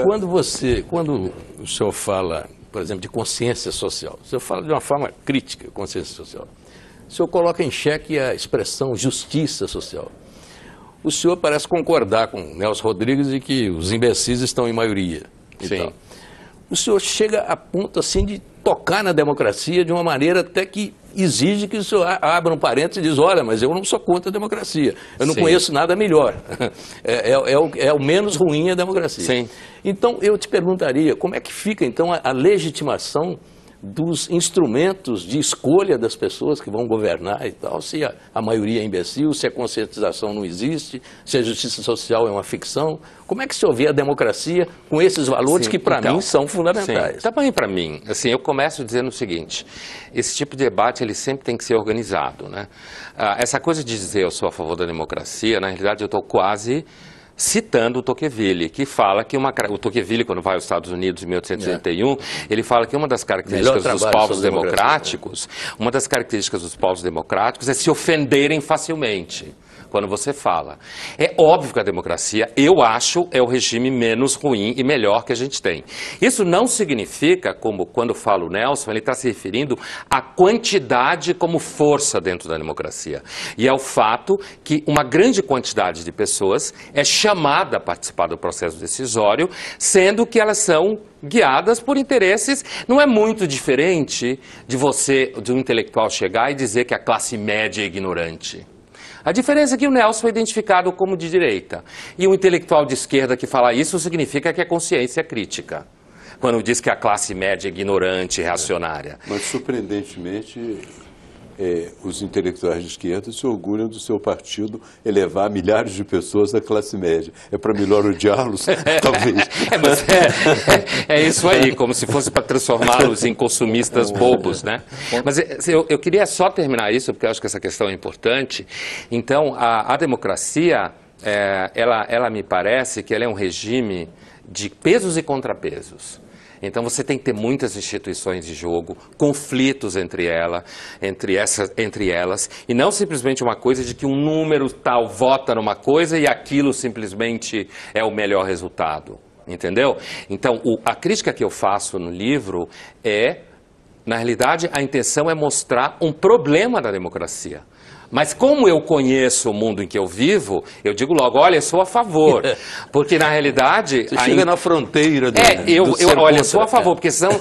quando o senhor fala, por exemplo, de consciência social, o senhor fala de uma forma crítica, consciência social. O senhor coloca em xeque a expressão justiça social. O senhor parece concordar com Nelson Rodrigues de que os imbecis estão em maioria. Sim. O senhor chega a ponto assim de tocar na democracia de uma maneira até que exige que o senhor abra um parênteses e diz, olha, mas eu não sou contra a democracia, eu não conheço nada melhor, é o menos ruim a democracia. Sim. Então eu te perguntaria, como é que fica então a legitimação dos instrumentos de escolha das pessoas que vão governar e tal, se a maioria é imbecil, se a conscientização não existe, se a justiça social é uma ficção. Como é que se vê a democracia com esses valores que, para mim, são fundamentais? Também para mim. Assim, eu começo dizendo o seguinte, esse tipo de debate ele sempre tem que ser organizado, né? Essa coisa de dizer eu sou a favor da democracia, na realidade eu estou quase citando o Tocqueville, que fala que o Tocqueville, quando vai aos Estados Unidos em 1881, ele fala que uma das características dos povos democráticos, é se ofenderem facilmente quando você fala. É óbvio que a democracia, eu acho, é o regime menos ruim e melhor que a gente tem. Isso não significa, como quando fala o Nelson, ele está se referindo à quantidade como força dentro da democracia. E ao fato que uma grande quantidade de pessoas é chamada a participar do processo decisório, sendo que elas são guiadas por interesses. Não é muito diferente de um intelectual chegar e dizer que a classe média é ignorante. A diferença é que o Nelson é identificado como de direita. E um intelectual de esquerda que fala isso significa que é consciência crítica. Quando diz que a classe média é ignorante, reacionária. Mas, surpreendentemente, os intelectuais de esquerda se orgulham do seu partido elevar milhares de pessoas da classe média. É para melhor odiá-los, talvez. É isso aí, como se fosse para transformá-los em consumistas bobos, né? Mas eu queria só terminar isso, porque eu acho que essa questão é importante. Então, a democracia, ela me parece que ela é um regime de pesos e contrapesos. Então você tem que ter muitas instituições de jogo, conflitos entre elas, e não simplesmente uma coisa de que um número tal vota numa coisa e aquilo simplesmente é o melhor resultado, entendeu? Então a crítica que eu faço no livro na realidade, a intenção é mostrar um problema da democracia. Mas como eu conheço o mundo em que eu vivo, eu digo logo, olha, eu sou a favor. Porque na realidade... Você chega na fronteira do olha, eu sou a favor, porque senão,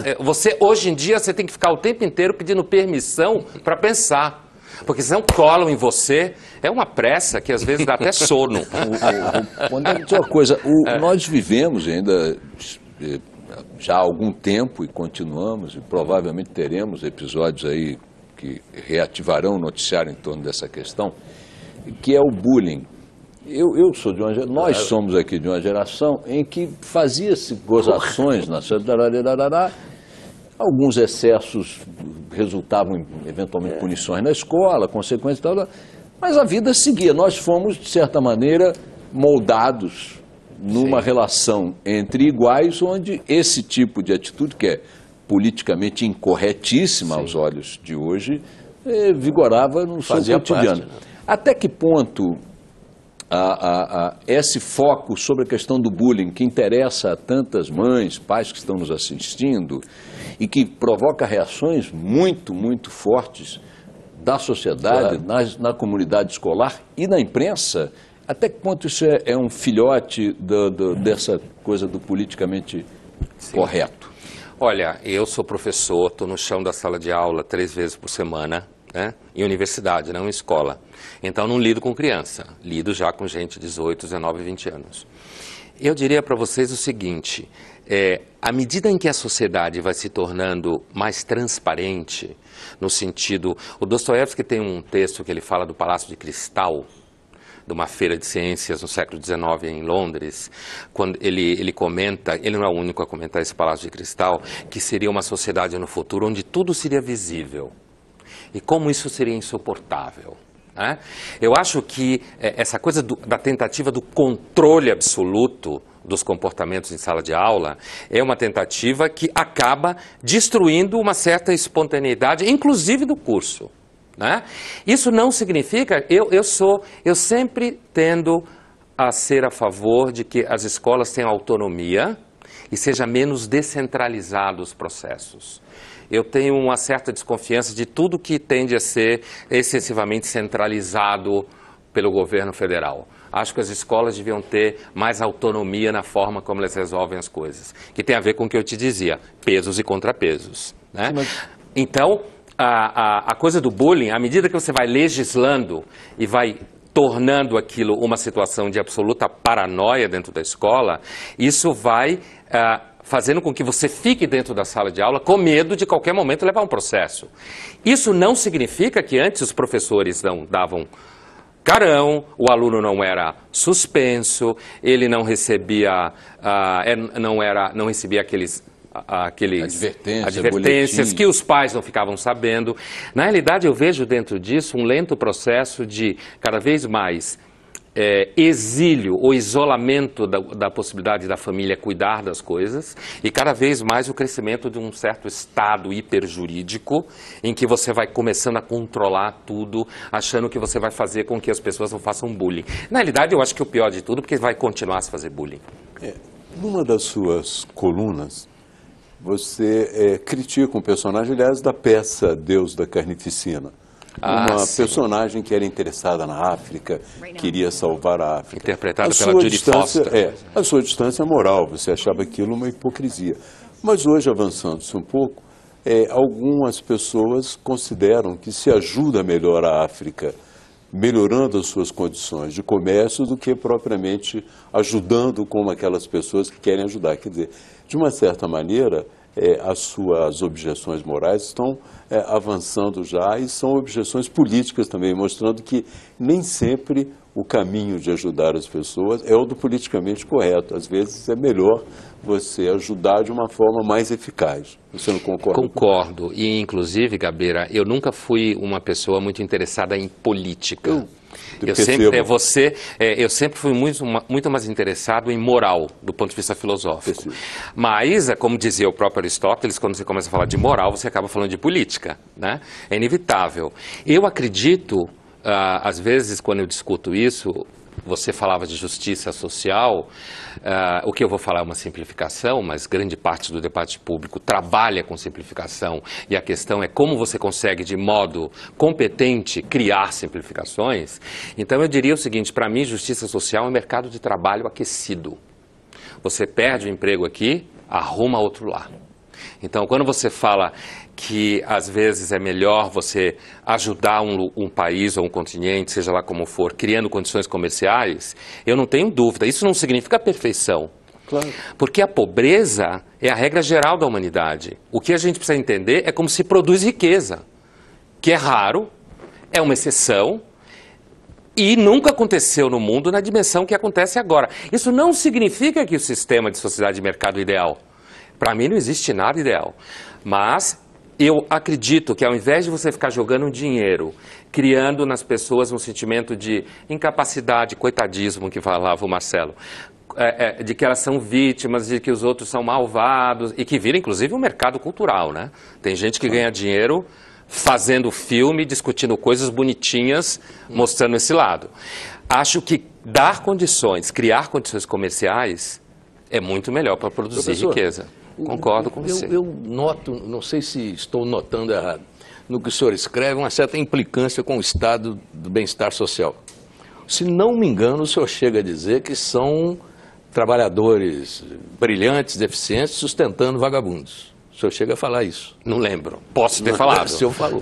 hoje em dia você tem que ficar o tempo inteiro pedindo permissão para pensar. Porque senão colam em você, é uma pressa que às vezes dá até sono. Uma coisa, nós vivemos ainda já há algum tempo e continuamos, e provavelmente teremos episódios aí que reativarão o noticiário em torno dessa questão, que é o bullying. Eu sou de uma geração, nós somos aqui de uma geração em que fazia-se gozações na alguns excessos resultavam eventualmente punições na escola, consequências e tal, mas a vida seguia. Nós fomos, de certa maneira, moldados numa relação entre iguais, onde esse tipo de atitude, que é politicamente incorretíssima aos olhos de hoje, vigorava no seu cotidiano. Parte, né? Até que ponto esse foco sobre a questão do bullying, que interessa a tantas mães, pais que estão nos assistindo, e que provoca reações muito, muito fortes da sociedade, na comunidade escolar e na imprensa, até que ponto isso é um filhote dessa coisa do politicamente correto? Olha, eu sou professor, estou no chão da sala de aula 3 vezes por semana, né? Em universidade, não em escola. Então não lido com criança, lido já com gente de 18, 19, 20 anos. Eu diria para vocês o seguinte, à medida em que a sociedade vai se tornando mais transparente, no sentido... O Dostoiévski tem um texto que ele fala do Palácio de Cristal, de uma feira de ciências no século XIX em Londres, quando ele comenta, ele não é o único a comentar esse Palácio de Cristal, que seria uma sociedade no futuro onde tudo seria visível. E como isso seria insuportável. Né? Eu acho que essa coisa da tentativa do controle absoluto dos comportamentos em sala de aula é uma tentativa que acaba destruindo uma certa espontaneidade, inclusive do curso. Né? Isso não significa, eu sempre tendo a ser a favor de que as escolas tenham autonomia e seja menos descentralizado os processos. Eu tenho uma certa desconfiança de tudo que tende a ser excessivamente centralizado pelo governo federal. Acho que as escolas deviam ter mais autonomia na forma como elas resolvem as coisas, que tem a ver com o que eu te dizia, pesos e contrapesos, né? Então, a coisa do bullying, à medida que você vai legislando e vai tornando aquilo uma situação de absoluta paranoia dentro da escola, isso vai fazendo com que você fique dentro da sala de aula com medo de qualquer momento levar um processo. Isso não significa que antes os professores não davam carão, o aluno não era suspenso, ele não recebia, não recebia aqueles advertências que os pais não ficavam sabendo. Na realidade, eu vejo dentro disso um lento processo de cada vez mais exílio ou isolamento da possibilidade da família cuidar das coisas e cada vez mais o crescimento de um certo estado hiperjurídico em que você vai começando a controlar tudo, achando que você vai fazer com que as pessoas não façam bullying. Na realidade, eu acho que o pior de tudo, porque vai continuar a se fazer bullying. Numa das suas colunas, você critica um personagem, aliás, da peça Deus da Carnificina. Uma personagem que era interessada na África, queria salvar a África. Interpretada pela Judy Foster. A sua distância moral, você achava aquilo uma hipocrisia. Mas hoje, avançando-se um pouco, algumas pessoas consideram que se ajuda melhor a África melhorando as suas condições de comércio do que propriamente ajudando como aquelas pessoas que querem ajudar. Quer dizer, de uma certa maneira, as suas objeções morais estão avançando já e são objeções políticas também, mostrando que nem sempre o caminho de ajudar as pessoas é o do politicamente correto. Às vezes é melhor você ajudar de uma forma mais eficaz. Você não concorda? Concordo. E, inclusive, Gabeira, eu nunca fui uma pessoa muito interessada em política. Eu sempre fui muito mais interessado em moral, do ponto de vista filosófico. Mas, como dizia o próprio Aristóteles, quando você começa a falar de moral, você acaba falando de política, né? É inevitável. Eu acredito, às vezes, quando eu discuto isso, você falava de justiça social, o que eu vou falar é uma simplificação, mas grande parte do debate público trabalha com simplificação e a questão é como você consegue de modo competente criar simplificações. Então eu diria o seguinte, para mim justiça social é um mercado de trabalho aquecido. Você perde o emprego aqui, arruma outro lá. Então quando você fala que às vezes é melhor você ajudar um país ou um continente, seja lá como for, criando condições comerciais, eu não tenho dúvida. Isso não significa perfeição. Claro. Porque a pobreza é a regra geral da humanidade. O que a gente precisa entender é como se produz riqueza, que é raro, é uma exceção e nunca aconteceu no mundo na dimensão que acontece agora. Isso não significa que o sistema de sociedade de mercado é ideal. Para mim não existe nada ideal. Mas eu acredito que ao invés de você ficar jogando dinheiro, criando nas pessoas um sentimento de incapacidade, coitadismo que falava o Marcelo, de que elas são vítimas, de que os outros são malvados, e que vira inclusive um mercado cultural, né? Tem gente que ganha dinheiro fazendo filme, discutindo coisas bonitinhas, mostrando esse lado. Acho que dar condições, criar condições comerciais é muito melhor para produzir riqueza. Concordo com você. Eu noto, não sei se estou notando errado, no que o senhor escreve, uma certa implicância com o estado do bem-estar social. Se não me engano, o senhor chega a dizer que são trabalhadores brilhantes, deficientes, sustentando vagabundos. O senhor chega a falar isso. Não lembro. Posso ter falado.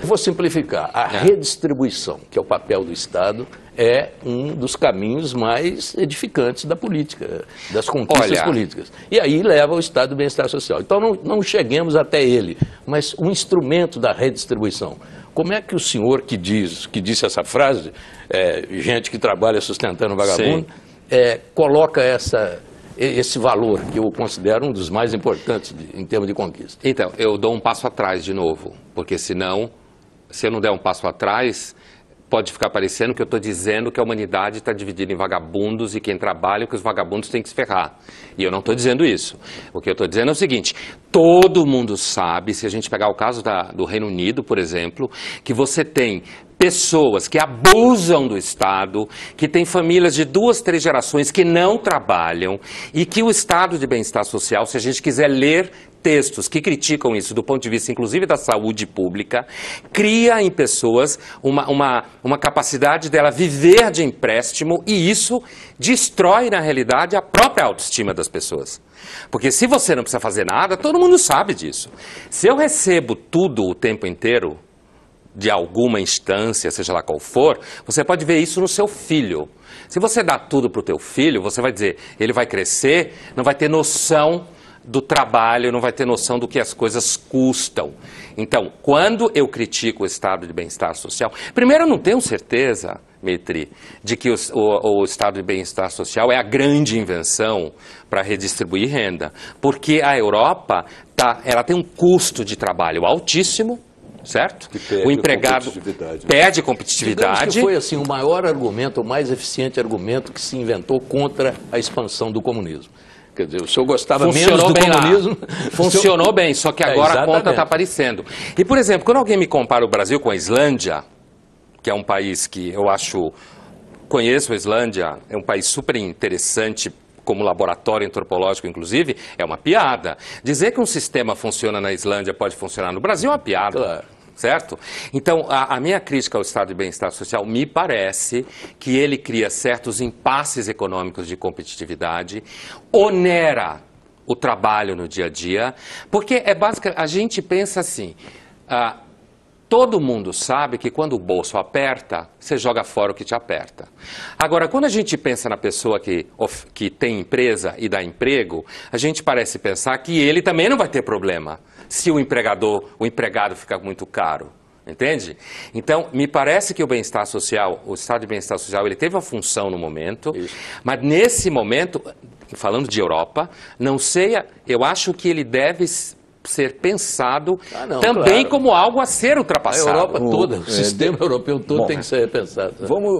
Vou simplificar. A redistribuição, que é o papel do Estado, é um dos caminhos mais edificantes da política, das conquistas políticas. E aí leva ao estado do bem-estar social. Então não cheguemos até ele, mas o instrumento da redistribuição. Como é que o senhor que disse essa frase, gente que trabalha sustentando vagabundo, coloca esse valor, que eu considero um dos mais importantes em termos de conquista? Então, eu dou um passo atrás de novo, porque senão, se eu não der um passo atrás, pode ficar parecendo que eu estou dizendo que a humanidade está dividida em vagabundos e quem trabalha, que os vagabundos têm que se ferrar. E eu não estou dizendo isso. O que eu estou dizendo é o seguinte, todo mundo sabe, se a gente pegar o caso do Reino Unido, por exemplo, que você tem pessoas que abusam do Estado, que têm famílias de 2, 3 gerações que não trabalham e que o estado de bem-estar social, se a gente quiser ler textos que criticam isso do ponto de vista, inclusive, da saúde pública, cria em pessoas uma capacidade dela viver de empréstimo e isso destrói, na realidade, a própria autoestima das pessoas. Porque se você não precisa fazer nada, todo mundo sabe disso. Se eu recebo tudo o tempo inteiro, de alguma instância, seja lá qual for, você pode ver isso no seu filho. Se você dá tudo para o teu filho, você vai dizer, ele vai crescer, não vai ter noção do trabalho, não vai ter noção do que as coisas custam. Então, quando eu critico o estado de bem-estar social, primeiro eu não tenho certeza, Dmitry, de que o estado de bem-estar social é a grande invenção para redistribuir renda, porque a Europa ela tem um custo de trabalho altíssimo, certo? O empregado perde competitividade. Digamos que foi assim, o maior argumento, o mais eficiente argumento que se inventou contra a expansão do comunismo. Quer dizer, o senhor gostava menos do comunismo. Funcionou bem, só que agora a conta está aparecendo. E, por exemplo, quando alguém me compara o Brasil com a Islândia, que é um país que eu conheço a Islândia, é um país super interessante, como laboratório antropológico, inclusive, é uma piada. Dizer que um sistema funciona na Islândia pode funcionar no Brasil é uma piada. Claro. Certo? Então, a minha crítica ao estado de bem-estar social me parece que ele cria certos impasses econômicos de competitividade, onera o trabalho no dia a dia, porque a gente pensa assim, todo mundo sabe que quando o bolso aperta, você joga fora o que te aperta. Agora, quando a gente pensa na pessoa que tem empresa e dá emprego, a gente parece pensar que ele também não vai ter problema se o empregado ficar muito caro. Entende? Então, me parece que o bem-estar social, o estado de bem-estar social, ele teve uma função no momento, mas nesse momento, falando de Europa, não sei, eu acho que ele deve ser pensado também como algo a ser ultrapassado. A Europa toda, o sistema europeu todo tem que ser repensado.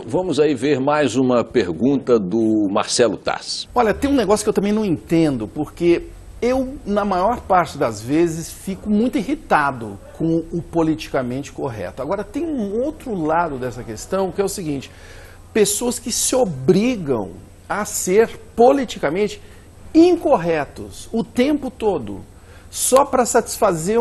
Vamos aí ver mais uma pergunta do Marcelo Tass. Olha, tem um negócio que eu também não entendo, porque eu, na maior parte das vezes, fico muito irritado com o politicamente correto. Agora, tem um outro lado dessa questão, que é o seguinte, pessoas que se obrigam a ser politicamente incorretos o tempo todo, só para satisfazer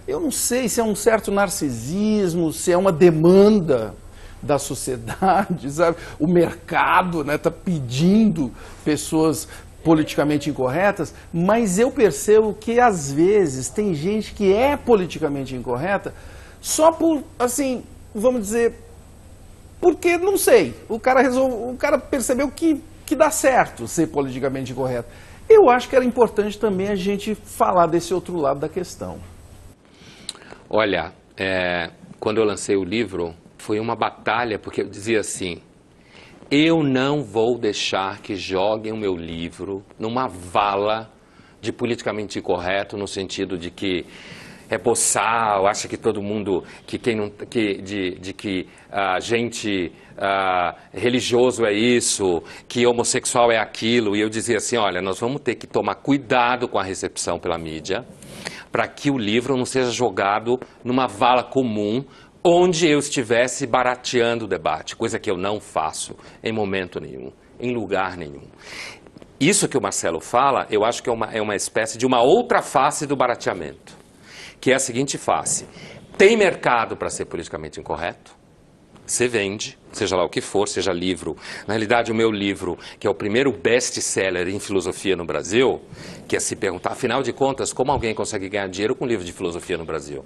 eu não sei se é um certo narcisismo, se é uma demanda da sociedade, sabe? O mercado, né, tá pedindo pessoas politicamente incorretas, mas eu percebo que às vezes tem gente que é politicamente incorreta só por, assim, vamos dizer, porque, não sei, o cara percebeu que dá certo ser politicamente incorreto. Eu acho que era importante também a gente falar desse outro lado da questão. Olha, quando eu lancei o livro, foi uma batalha, porque eu dizia assim, eu não vou deixar que joguem o meu livro numa vala de politicamente incorreto, no sentido de que é boçal, acha que todo mundo, que gente religioso é isso, que homossexual é aquilo. E eu dizia assim, olha, nós vamos ter que tomar cuidado com a recepção pela mídia, para que o livro não seja jogado numa vala comum, onde eu estivesse barateando o debate, coisa que eu não faço em momento nenhum, em lugar nenhum. Isso que o Marcelo fala, eu acho que é uma espécie de uma outra face do barateamento, que é a seguinte face. Tem mercado para ser politicamente incorreto? Você vende, seja lá o que for, seja livro. Na realidade, o meu livro, que é o primeiro best-seller em filosofia no Brasil, que é se perguntar, afinal de contas, como alguém consegue ganhar dinheiro com livro de filosofia no Brasil?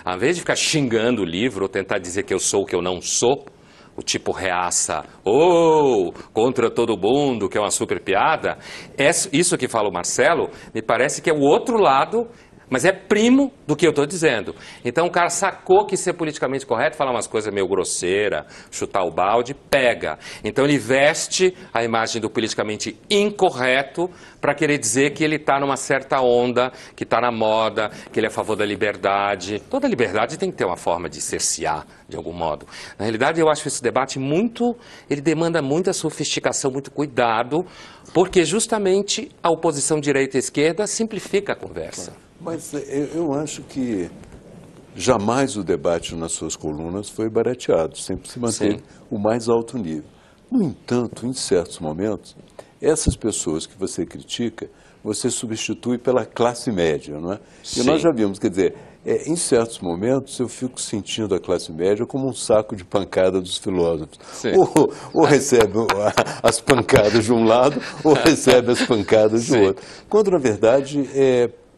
Ao invés de ficar xingando o livro ou tentar dizer que eu sou o que eu não sou, o tipo reaça, contra todo mundo, que é uma super piada, isso que fala o Marcelo, me parece que é o outro lado, mas é primo do que eu estou dizendo. Então o cara sacou que ser politicamente correto, falar umas coisas meio grosseiras, chutar o balde, pega. Então ele veste a imagem do politicamente incorreto para querer dizer que ele está numa certa onda, que está na moda, que ele é a favor da liberdade. Toda liberdade tem que ter uma forma de cercear, de algum modo. Na realidade, eu acho esse debate ele demanda muita sofisticação, muito cuidado, porque justamente a oposição direita e esquerda simplifica a conversa. Mas eu acho que jamais o debate nas suas colunas foi barateado, sempre se manteve o mais alto nível. No entanto, em certos momentos, essas pessoas que você critica, você substitui pela classe média, não é? E nós já vimos, quer dizer, em certos momentos eu fico sentindo a classe média como um saco de pancada dos filósofos. Ou recebe as pancadas de um lado, ou recebe as pancadas do outro. Quando, na verdade,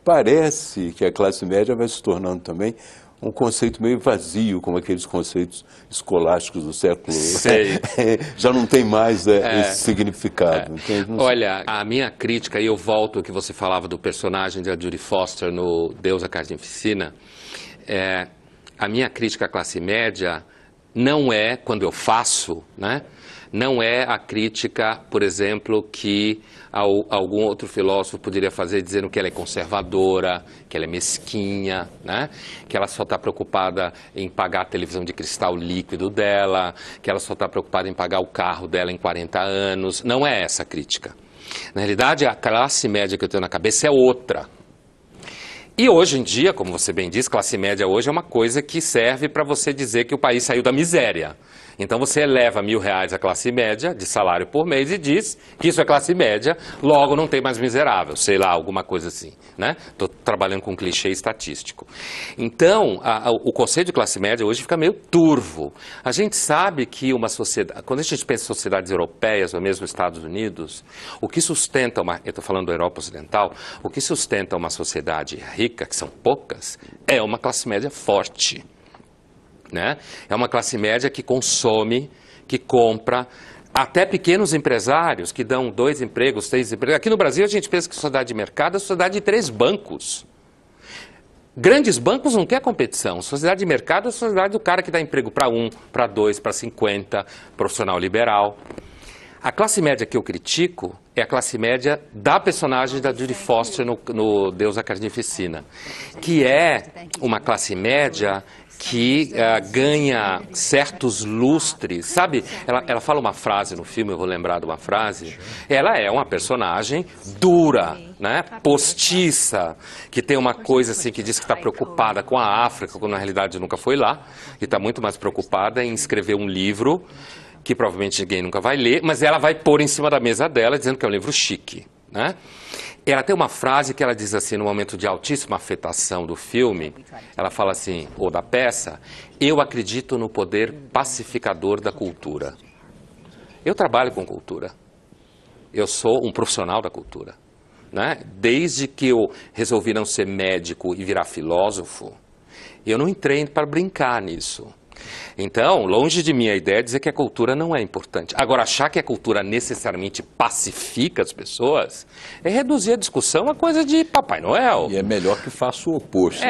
parece que a classe média vai se tornando também um conceito meio vazio, como aqueles conceitos escolásticos do século. Já não tem mais esse significado. Olha, a minha crítica, e eu volto ao que você falava do personagem da Judy Foster no Deus, a Carnificina, a minha crítica à classe média não é, quando eu faço, né? Não é a crítica, por exemplo, que algum outro filósofo poderia fazer dizendo que ela é conservadora, que ela é mesquinha, né? Que ela só está preocupada em pagar a televisão de cristal líquido dela, que ela só está preocupada em pagar o carro dela em 40 anos. Não é essa a crítica. Na realidade, a classe média que eu tenho na cabeça é outra. E hoje em dia, como você bem diz, classe média hoje é uma coisa que serve para você dizer que o país saiu da miséria. Então você eleva R$1.000 a classe média de salário por mês e diz que isso é classe média, logo não tem mais miserável, sei lá, alguma coisa assim, né? Estou trabalhando com um clichê estatístico. Então, o conceito de classe média hoje fica meio turvo. A gente sabe que uma sociedade, quando a gente pensa em sociedades europeias ou mesmo Estados Unidos, o que sustenta eu estou falando da Europa Ocidental, o que sustenta uma sociedade rica, que são poucas, é uma classe média forte. Né? É uma classe média que consome, que compra, até pequenos empresários que dão 2 empregos, 3 empregos. Aqui no Brasil a gente pensa que sociedade de mercado é sociedade de 3 bancos. Grandes bancos não quer competição. Sociedade de mercado é a sociedade do cara que dá emprego para 1, para 2, para 50, profissional liberal. A classe média que eu critico é a classe média da personagem da Judy Foster no Deus, a Carnificina, que é uma classe média que ganha certos lustres, sabe? Ela fala uma frase no filme, eu vou lembrar de uma frase. Ela é uma personagem dura, né? Postiça, que tem uma coisa assim que diz que está preocupada com a África, quando na realidade nunca foi lá, e está muito mais preocupada em escrever um livro que provavelmente ninguém nunca vai ler, mas ela vai pôr em cima da mesa dela dizendo que é um livro chique, né? Ela tem uma frase que ela diz assim, no momento de altíssima afetação do filme, ela fala assim, ou da peça, eu acredito no poder pacificador da cultura. Eu trabalho com cultura. Eu sou um profissional da cultura, né? Desde que eu resolvi não ser médico e virar filósofo, eu não entrei para brincar nisso. Então, longe de mim a ideia é dizer que a cultura não é importante. Agora, achar que a cultura necessariamente pacifica as pessoas é reduzir a discussão a coisa de Papai Noel. E é melhor que faça o oposto.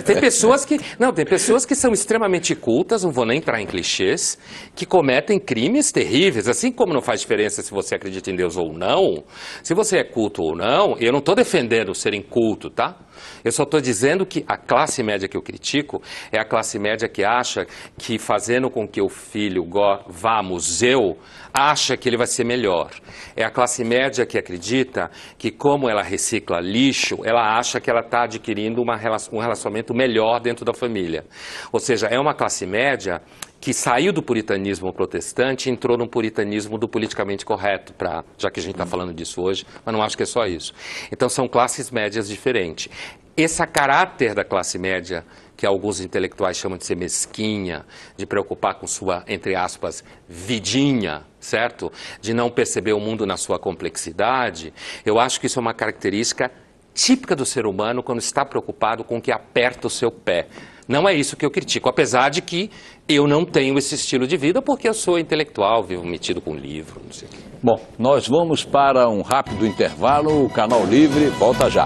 Tem pessoas que são extremamente cultas, não vou nem entrar em clichês, que cometem crimes terríveis, assim como não faz diferença se você acredita em Deus ou não, se você é culto ou não, eu não estou defendendo ser inculto, tá? Eu só estou dizendo que a classe média que eu critico é a classe média que acha que fazendo com que o filho vá a museu, acha que ele vai ser melhor. É a classe média que acredita que como ela recicla lixo, ela acha que ela está adquirindo um relacionamento melhor dentro da família. Ou seja, é uma classe média que saiu do puritanismo protestante e entrou no puritanismo do politicamente correto, já que a gente está falando disso hoje, mas não acho que é só isso. Então são classes médias diferentes. Esse caráter da classe média, que alguns intelectuais chamam de ser mesquinha, de preocupar com sua, entre aspas, vidinha, certo? De não perceber o mundo na sua complexidade, eu acho que isso é uma característica típica do ser humano quando está preocupado com o que aperta o seu pé. Não é isso que eu critico, apesar de que eu não tenho esse estilo de vida porque eu sou intelectual, vivo metido com livro, não sei o quê. Bom, nós vamos para um rápido intervalo, o Canal Livre volta já.